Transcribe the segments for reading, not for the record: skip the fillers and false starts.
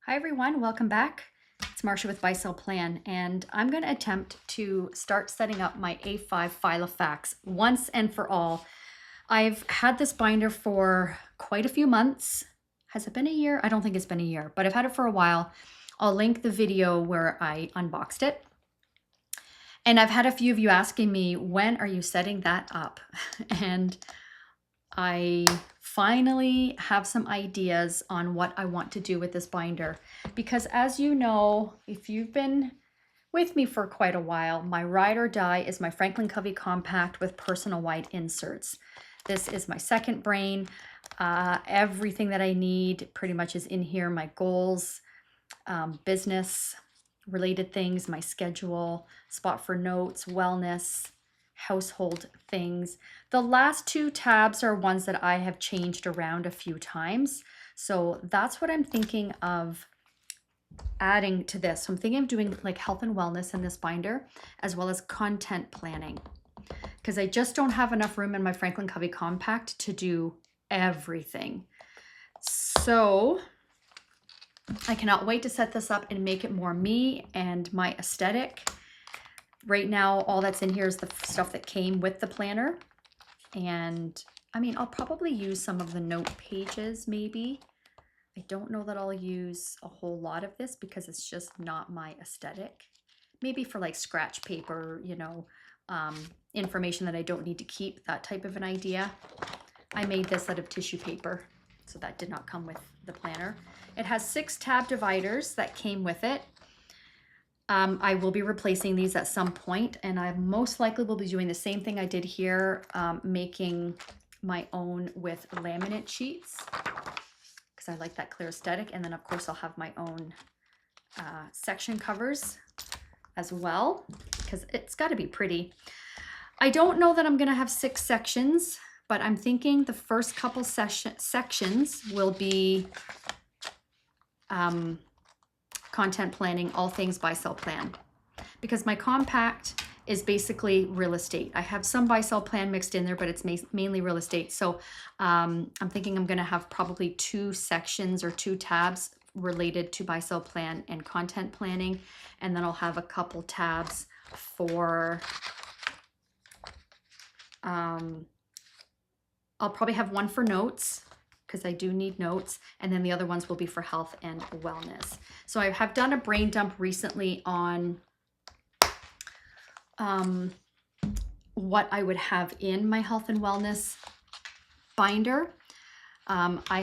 Hi everyone, welcome back. It's Marcia with Buy Sell Plan, and I'm going to attempt to start setting up my A5 Filofax once and for all. I've had this binder for quite a few months. Has it been a year? I don't think it's been a year, but I've had it for a while. I'll link the video where I unboxed it. And I've had a few of you asking me, when are you setting that up? And I finally have some ideas on what I want to do with this binder, because as you know, if you've been with me for quite a while, my ride or die is my Franklin Covey Compact with personal white inserts. This is my second brain. Everything that I need pretty much is in here. My goals, business related things, my schedule, spot for notes, wellness, household things. The last two tabs are ones that I have changed around a few times. So that's what I'm thinking of adding to this. So I'm thinking of doing like health and wellness in this binder, as well as content planning, because I just don't have enough room in my Franklin Covey Compact to do everything. So I cannot wait to set this up and make it more me and my aesthetic. Right now, all that's in here is the stuff that came with the planner. And I mean, I'll probably use some of the note pages maybe. I don't know that I'll use a whole lot of this because it's just not my aesthetic. Maybe for like scratch paper, you know, information that I don't need to keep, that type of an idea. I made this out of tissue paper, so that did not come with the planner. It has 6 tab dividers that came with it. I will be replacing these at some point, and I most likely will be doing the same thing I did here, making my own with laminate sheets, because I like that clear aesthetic. And then of course I'll have my own section covers as well, because it's got to be pretty. I don't know that I'm going to have 6 sections, but I'm thinking the first couple sections will be content planning, all things buy sell plan, because my compact is basically real estate. I have some buy sell plan mixed in there, but it's mainly real estate. So I'm thinking I'm going to have probably 2 sections or 2 tabs related to buy sell plan and content planning, and then I'll have a couple tabs for I'll probably have one for notes, because I do need notes, and then the other ones will be for health and wellness. So I have done a brain dump recently on what I would have in my health and wellness binder. I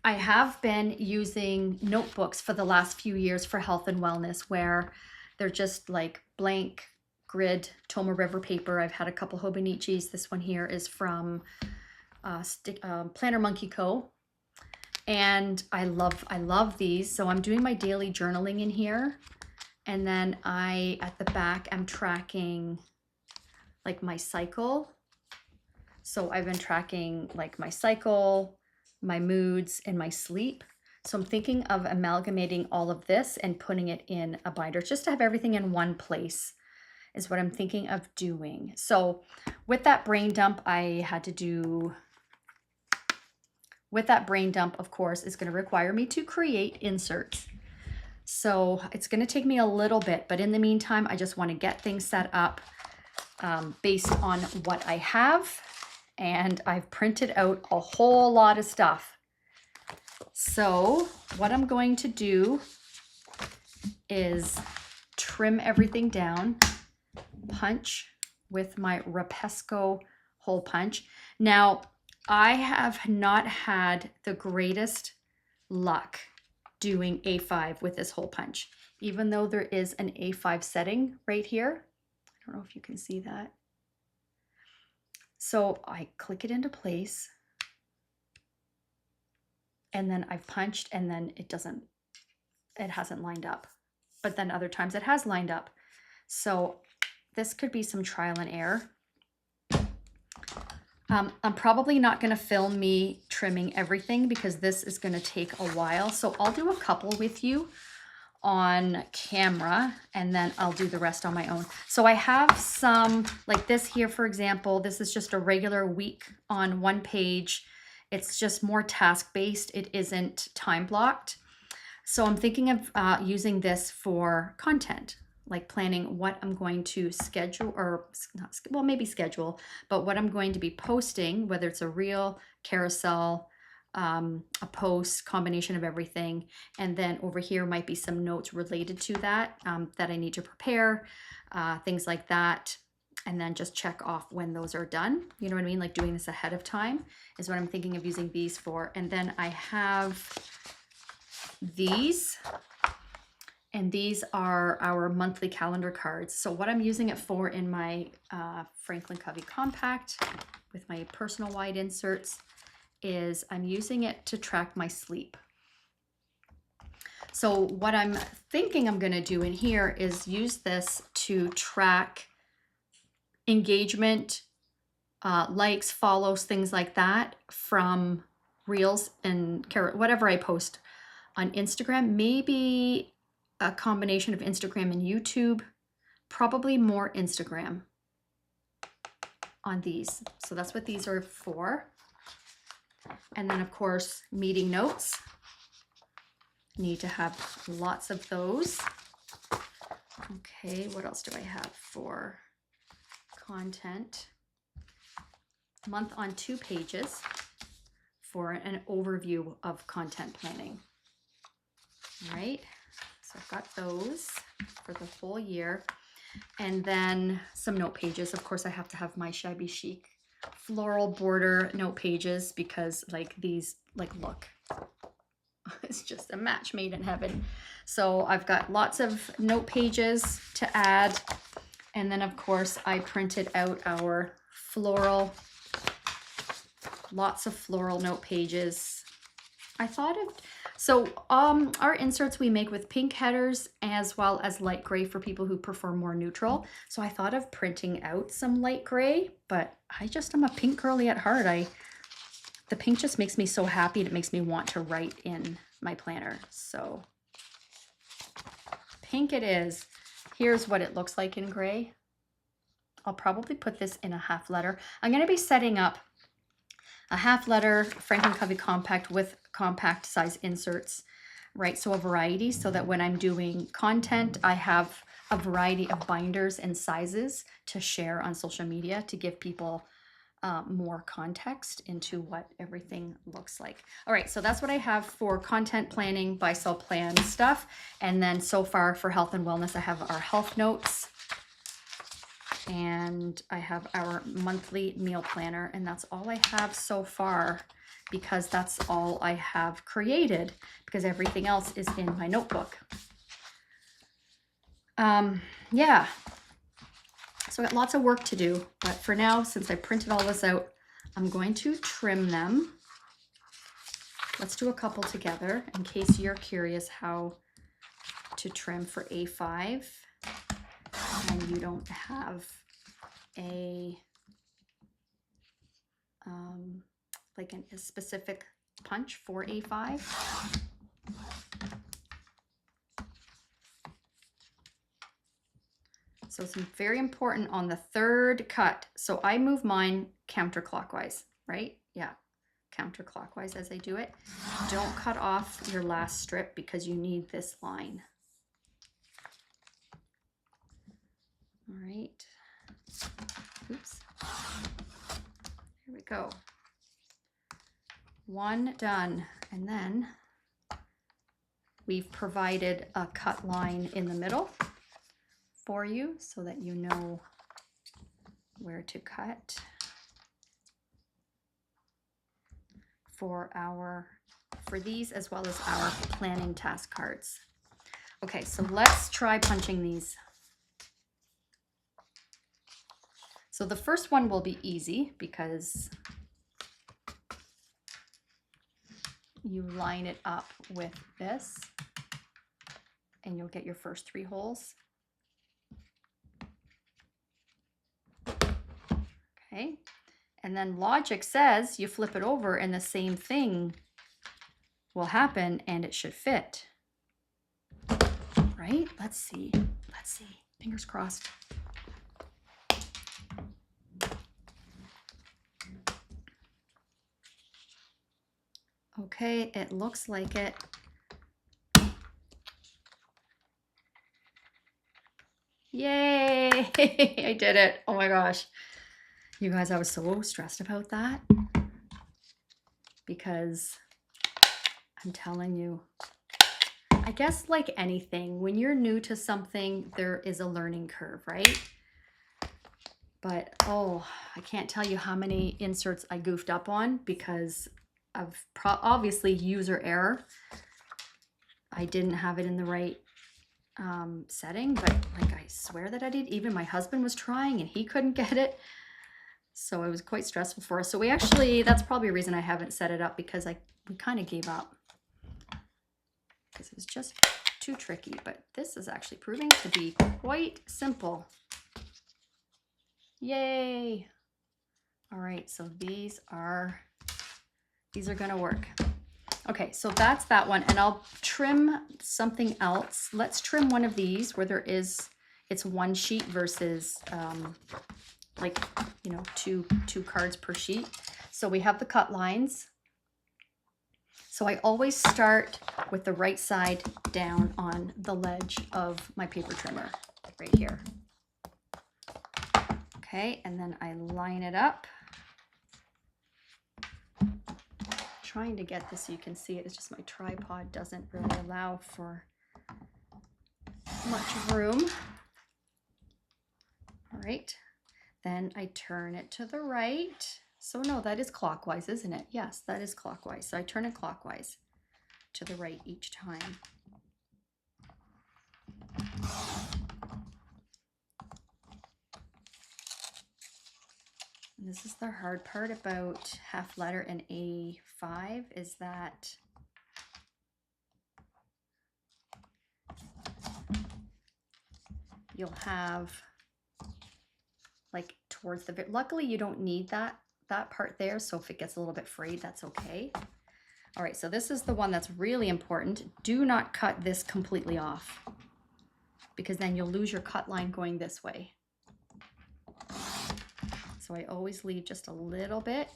have been using notebooks for the last few years for health and wellness, where they're just like blank grid Toma River paper. I've had a couple Hobonichis. This one here is from Planner Monkey Co. And I love these. So I'm doing my daily journaling in here. And then at the back, I'm tracking like my cycle. So I've been tracking like my cycle, my moods, and my sleep. So I'm thinking of amalgamating all of this and putting it in a binder, just to have everything in one place is what I'm thinking of doing. So with that brain dump, of course, is going to require me to create inserts. So it's going to take me a little bit, but in the meantime, I just want to get things set up based on what I have. And I've printed out a whole lot of stuff. So what I'm going to do is trim everything down, punch with my Rapesco hole punch. Now, I have not had the greatest luck doing A5 with this hole punch, even though there is an A5 setting right here. I don't know if you can see that. So I click it into place, and then I've punched, and then it hasn't lined up. But then other times it has lined up. So this could be some trial and error. I'm probably not going to film me trimming everything, because this is going to take a while. So I'll do a couple with you on camera, and then I'll do the rest on my own. So I have some like this here, for example. This is just a regular week on one page. It's just more task-based. It isn't time blocked. So I'm thinking of using this for content, like planning what I'm going to schedule, or not, well, maybe schedule, but what I'm going to be posting, whether it's a reel, carousel, a post, combination of everything. And then over here might be some notes related to that, that I need to prepare, things like that. And then just check off when those are done. You know what I mean? Like doing this ahead of time is what I'm thinking of using these for. And then I have these, and these are our monthly calendar cards. So what I'm using it for in my Franklin Covey Compact with my personal wide inserts is I'm using it to track my sleep. So what I'm thinking I'm going to do in here is use this to track engagement, likes, follows, things like that from reels and whatever I post on Instagram. Maybe a combination of Instagram and YouTube, probably more Instagram on these. So that's what these are for. And then of course, meeting notes. Need to have lots of those. Okay, what else do I have for content? Month on 2 pages for an overview of content planning. All right, so I've got those for the whole year. And then some note pages. Of course, I have to have my shabby chic floral border note pages because like these, like look, it's just a match made in heaven. So I've got lots of note pages to add. And then of course I printed out our floral, lots of floral note pages. I thought of, so our inserts we make with pink headers as well as light gray for people who prefer more neutral. So I thought of printing out some light gray, but I'm a pink girly at heart. The pink just makes me so happy. It makes me want to write in my planner. So pink it is. Here's what it looks like in gray. I'll probably put this in a half letter. I'm going to be setting up a half letter Franklin Covey Compact with compact size inserts, right? So a variety, so that when I'm doing content, I have a variety of binders and sizes to share on social media to give people more context into what everything looks like. All right, so that's what I have for content planning, buy-sell plan stuff. And then so far for health and wellness, I have our health notes, and I have our monthly meal planner, and that's all I have so far because that's all I have created because everything else is in my notebook. Yeah, so I got lots of work to do, but for now, since I printed all this out, I'm going to trim them. Let's do a couple together in case you're curious how to trim for A5 and you don't have a like a specific punch for A5. So it's very important on the third cut. So I move mine counterclockwise, right? Yeah, counterclockwise as I do it. Don't cut off your last strip because you need this line. All right. Oops. Here we go. One done. And then we've provided a cut line in the middle for you so that you know where to cut for these as well as our planning task cards. Okay, so let's try punching these. So the first one will be easy because you line it up with this and you'll get your first 3 holes. Okay, and then logic says you flip it over and the same thing will happen and it should fit. Right? Let's see. Let's see. Fingers crossed. Okay, it looks like it. Yay! I did it. Oh my gosh. You guys, I was so stressed about that because I'm telling you, I guess like anything, when you're new to something, there is a learning curve, right? But oh, I can't tell you how many inserts I goofed up on because of obviously user error. I didn't have it in the right setting, but like I swear that I did. Even my husband was trying and he couldn't get it. So it was quite stressful for us. So we actually, that's probably a reason I haven't set it up, because we kind of gave up because it was just too tricky. But this is actually proving to be quite simple. Yay! All right, so these are gonna work. Okay, so that's that one, and I'll trim something else. Let's trim one of these where there is, it's one sheet versus like, you know, two cards per sheet. So we have the cut lines. So I always start with the right side down on the ledge of my paper trimmer right here. Okay, and then I line it up. Trying to get this so you can see it. It's just my tripod doesn't really allow for much room. All right, then I turn it to the right. So no, that is clockwise, isn't it? Yes, that is clockwise. So I turn it clockwise to the right each time. And this is the hard part about half letter and A5 is that you'll have like towards the, luckily you don't need that part there. So if it gets a little bit frayed, that's okay. All right, so this is the one that's really important. Do not cut this completely off because then you'll lose your cut line going this way. So I always leave just a little bit,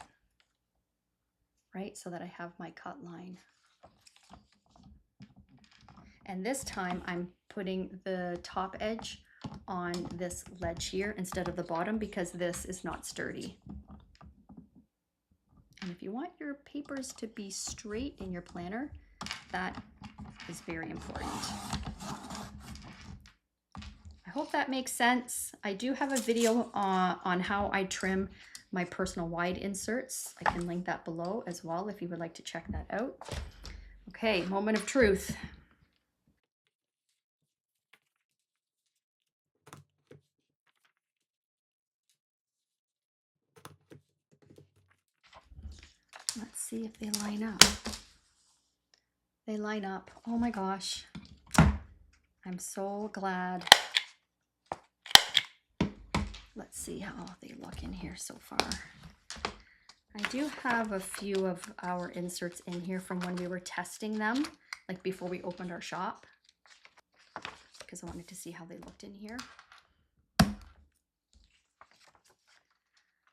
right? So that I have my cut line. And this time I'm putting the top edge on this ledge here instead of the bottom because this is not sturdy. And if you want your papers to be straight in your planner, that is very important. I hope that makes sense. I do have a video on how I trim my personal wide inserts. I can link that below as well if you would like to check that out. Okay, moment of truth. Let's see if they line up. They line up. Oh my gosh. I'm so glad. Let's see how they look in here so far. I do have a few of our inserts in here from when we were testing them, like before we opened our shop, because I wanted to see how they looked in here.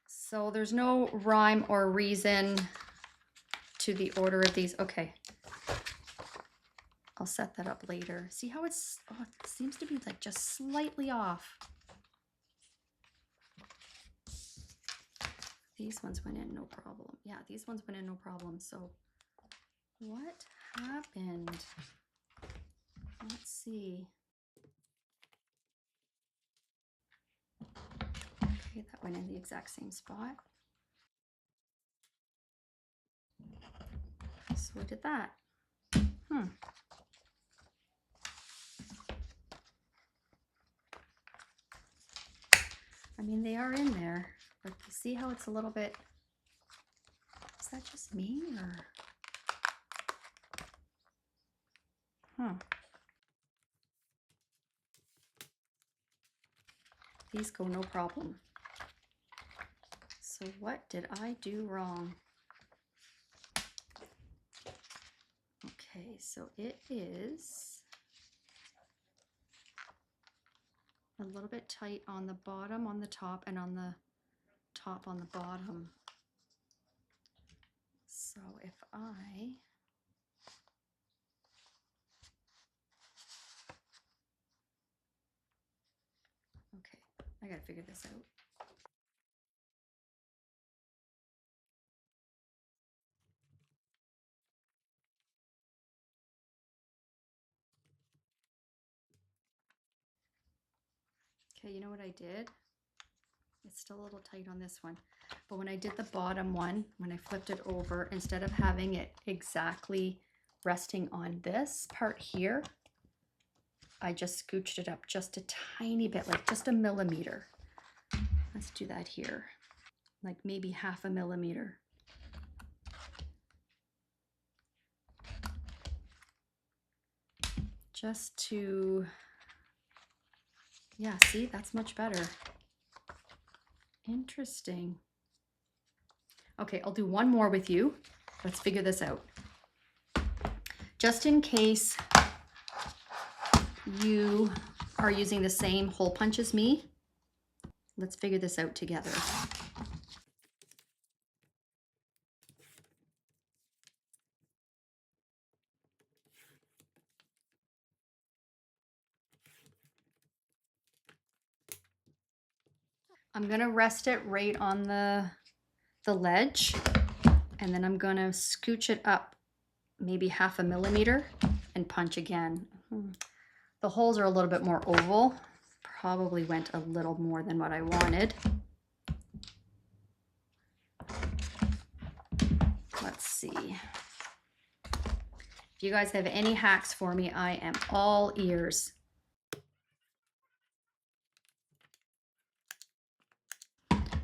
So there's no rhyme or reason to the order of these. Okay. I'll set that up later. See how it's, oh, it seems to be like just slightly off. These ones went in no problem. Yeah, these ones went in no problem. So what happened? Let's see. Okay, that went in the exact same spot. So did that. I mean, they are in there, but you see how it's a little bit, is that just me or? These go no problem. So what did I do wrong? Okay, so it is a little bit tight on the bottom, on the top, and on the top on the bottom. So if I gotta figure this out. Okay, you know what I did? It's still a little tight on this one. But when I did the bottom one, when I flipped it over, instead of having it exactly resting on this part here, I just scooched it up just a tiny bit, like just a millimeter. Let's do that here, like maybe half a millimeter. Just to, yeah, see, that's much better. Interesting. Okay, I'll do one more with you. Let's figure this out. Just in case you are using the same hole punch as me, let's figure this out together. I'm gonna rest it right on the ledge, and then I'm gonna scooch it up maybe half a millimeter and punch again. The holes are a little bit more oval. Probably went a little more than what I wanted. Let's see. If you guys have any hacks for me, I am all ears.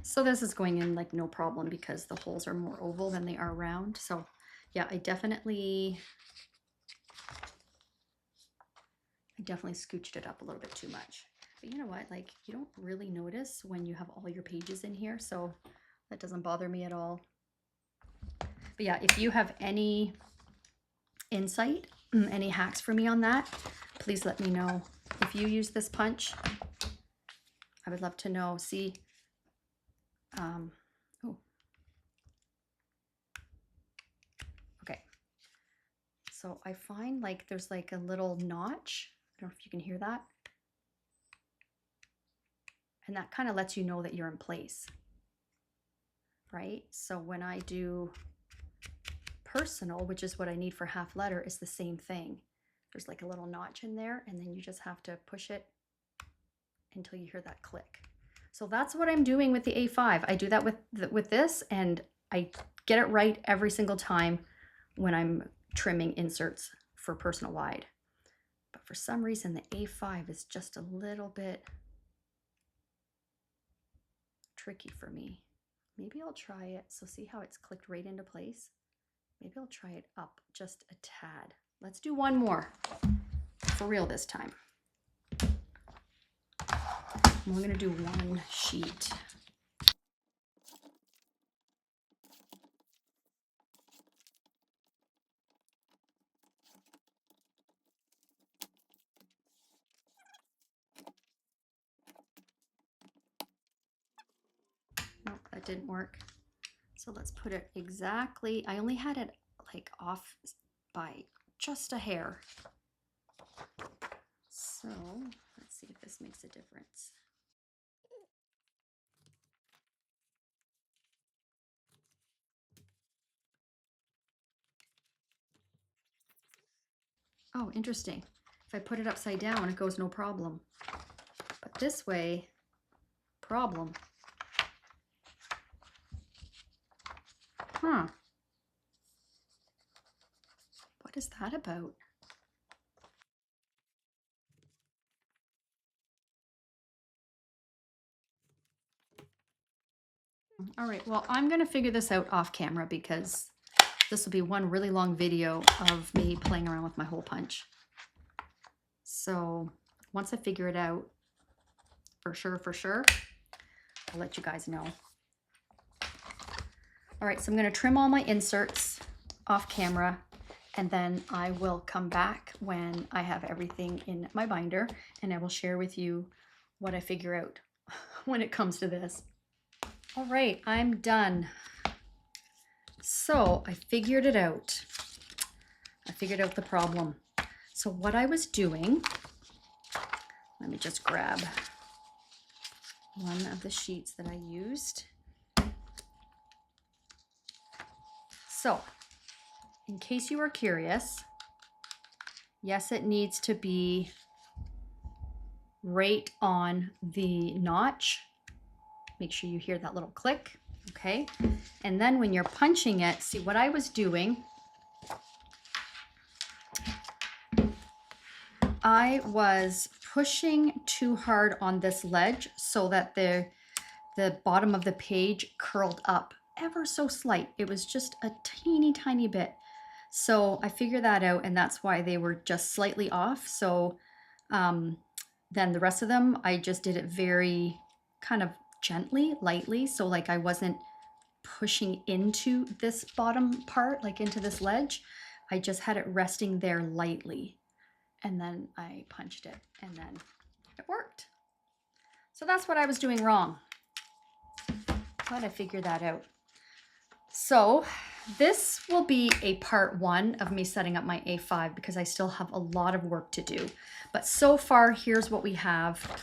So this is going in like no problem because the holes are more oval than they are round. So yeah, I definitely scooched it up a little bit too much. But you know what, like you don't really notice when you have all your pages in here, so that doesn't bother me at all. But yeah, if you have any insight, any hacks for me on that, please let me know. If you use this punch, I would love to know. See, oh, okay. So I find like there's like a little notch. I don't know if you can hear that. And that kind of lets you know that you're in place, right? So when I do personal, which is what I need for half letter, is the same thing. There's like a little notch in there, and then you just have to push it until you hear that click. So that's what I'm doing with the A5. I do that with this, and I get it right every single time when I'm trimming inserts for personal wide. But for some reason, the A5 is just a little bit tricky for me. Maybe I'll try it. So see how it's clicked right into place? Maybe I'll try it up just a tad. Let's do one more for real this time. We're gonna do one sheet. Nope, that didn't work. So let's put it exactly, I only had it like off by just a hair. So let's see if this makes a difference. Oh, interesting. If I put it upside down, it goes no problem. But this way, problem. Huh. What is that about? All right, well, I'm gonna figure this out off camera because this will be one really long video of me playing around with my hole punch. So once I figure it out, for sure, I'll let you guys know. All right, so I'm gonna trim all my inserts off camera, and then I will come back when I have everything in my binder, and I will share with you what I figure out when it comes to this. All right, I'm done. So I figured it out. I figured out the problem. So what I was doing, let me just grab one of the sheets that I used. So, in case you were curious, yes, it needs to be right on the notch. Make sure you hear that little click, okay? And then when you're punching it, see what I was doing, I was pushing too hard on this ledge so that the bottom of the page curled up ever so slight. It was just a teeny tiny bit. So I figured that out, and that's why they were just slightly off. So then the rest of them, I just did it very kind of gently, lightly. So like I wasn't pushing into this bottom part, like into this ledge. I just had it resting there lightly. And then I punched it, and then it worked. So that's what I was doing wrong. Glad I figured that out. So this will be a part 1 of me setting up my A5 because I still have a lot of work to do. But so far, here's what we have.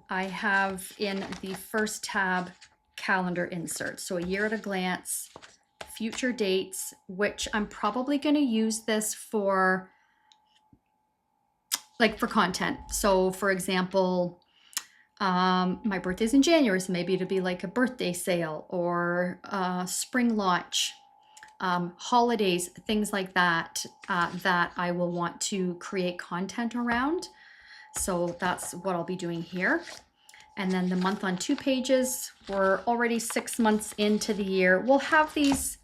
I have in the first tab calendar inserts. So a year at a glance, future dates, which I'm probably going to use this for for content. So for example, my birthday's in January, so maybe it'll be like a birthday sale or spring launch, holidays, things like that, that I will want to create content around. So that's what I'll be doing here. And then the month on 2 pages, we're already 6 months into the year. We'll have these,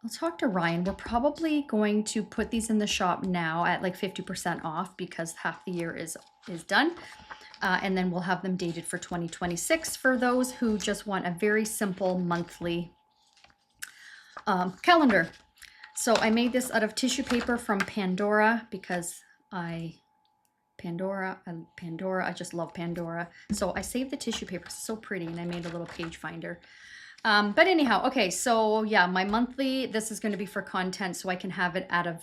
I'll talk to Ryan. We're probably going to put these in the shop now at like 50% off because half the year is done. And then we'll have them dated for 2026 for those who just want a very simple monthly calendar. So I made this out of tissue paper from Pandora because Pandora, I just love Pandora. So I saved the tissue paper, it's so pretty, and I made a little page finder. But anyhow, okay, so yeah, my monthly, this is going to be for content so I can have it out of,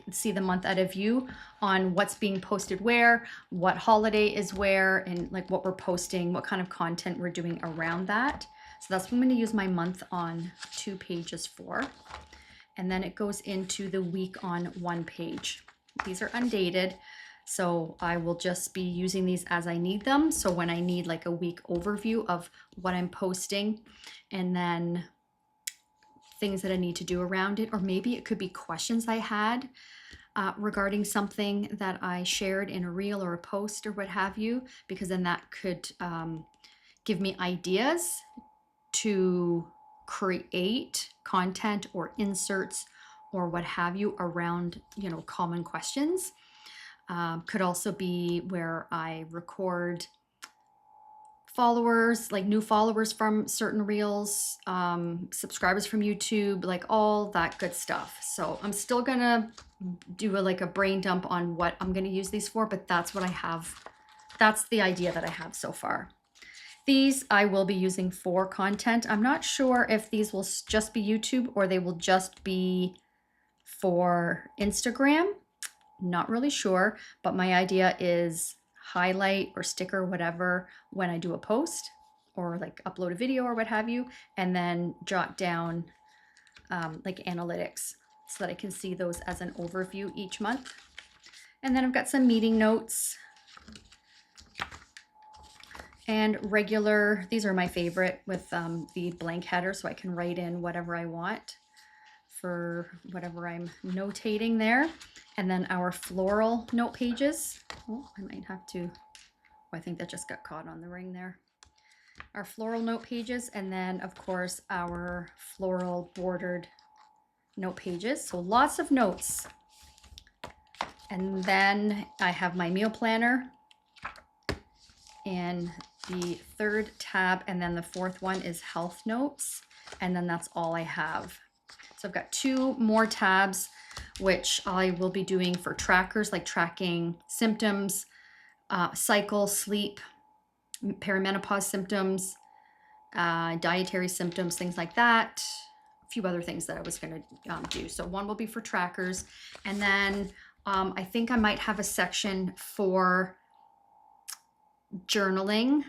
see the month out of view on what's being posted where, what holiday is where, and like what we're posting, what kind of content we're doing around that. So that's what I'm going to use my month on 2 pages for. And then it goes into the week on 1 page. These are undated, so I will just be using these as I need them. So when I need like a week overview of what I'm posting, and then things that I need to do around it, or maybe it could be questions I had regarding something that I shared in a reel or a post or what have you, because then that could give me ideas to create content or inserts or what have you around, common questions. Could also be where I record followers, like new followers from certain reels, subscribers from YouTube, like all that good stuff. So I'm still gonna do a brain dump on what I'm gonna use these for, but that's what I have. That's the idea that I have so far. These I will be using for content. I'm not sure if these will just be YouTube or they will just be for Instagram. Not really sure, but my idea is highlight or sticker whatever when I do a post or like upload a video or what have you, and then jot down like analytics so that I can see those as an overview each month. And then I've got some meeting notes and regular, these are my favorite with the blank header so I can write in whatever I want for whatever I'm notating there. And then our floral note pages. Oh, I might have to, I think that just got caught on the ring there. Our floral note pages, and then of course our floral bordered note pages. So lots of notes. And then I have my meal planner in the 3rd tab, and then the 4th one is health notes, and then that's all I have. So I've got 2 more tabs, which I will be doing for trackers, like tracking symptoms, cycle, sleep, perimenopause symptoms, dietary symptoms, things like that. A few other things that I was going to do. So one will be for trackers. And then I think I might have a section for journaling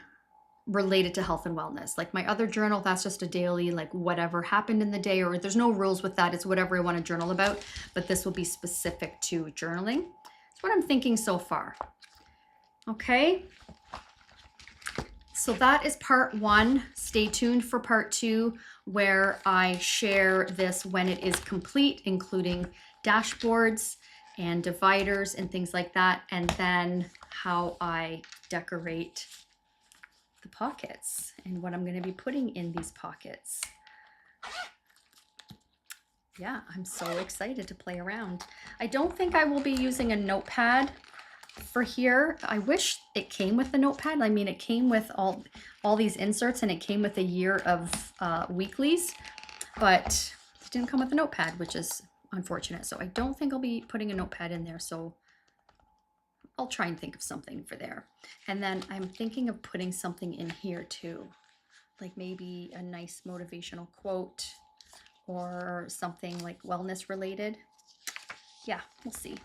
related to health and wellness. Like my other journal, that's just a daily, like whatever happened in the day, or there's no rules with that. It's whatever I want to journal about, but this will be specific to journaling. That's what I'm thinking so far. Okay. So that is part one. Stay tuned for part two, where I share this when it is complete, including dashboards and dividers and things like that, and then how I decorate the pockets and what I'm going to be putting in these pockets. Yeah, I'm so excited to play around. I don't think I will be using a notepad for here. I wish it came with the notepad. I mean, it came with all these inserts, and it came with a year of weeklies, but it didn't come with a notepad, which is unfortunate. So I don't think I'll be putting a notepad in there. So I'll try and think of something for there. And then I'm thinking of putting something in here too, like maybe a nice motivational quote or something like wellness related. Yeah, we'll see.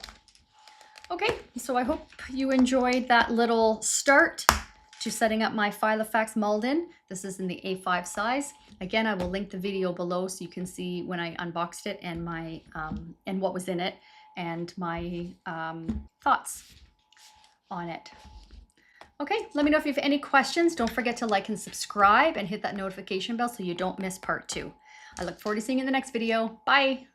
Okay, so I hope you enjoyed that little start to setting up my Filofax Malden. This is in the A5 size. Again, I will link the video below so you can see when I unboxed it and my and what was in it and my thoughts on it. Okay, let me know if you have any questions. Don't forget to like and subscribe and hit that notification bell so you don't miss part two. I look forward to seeing you in the next video. Bye.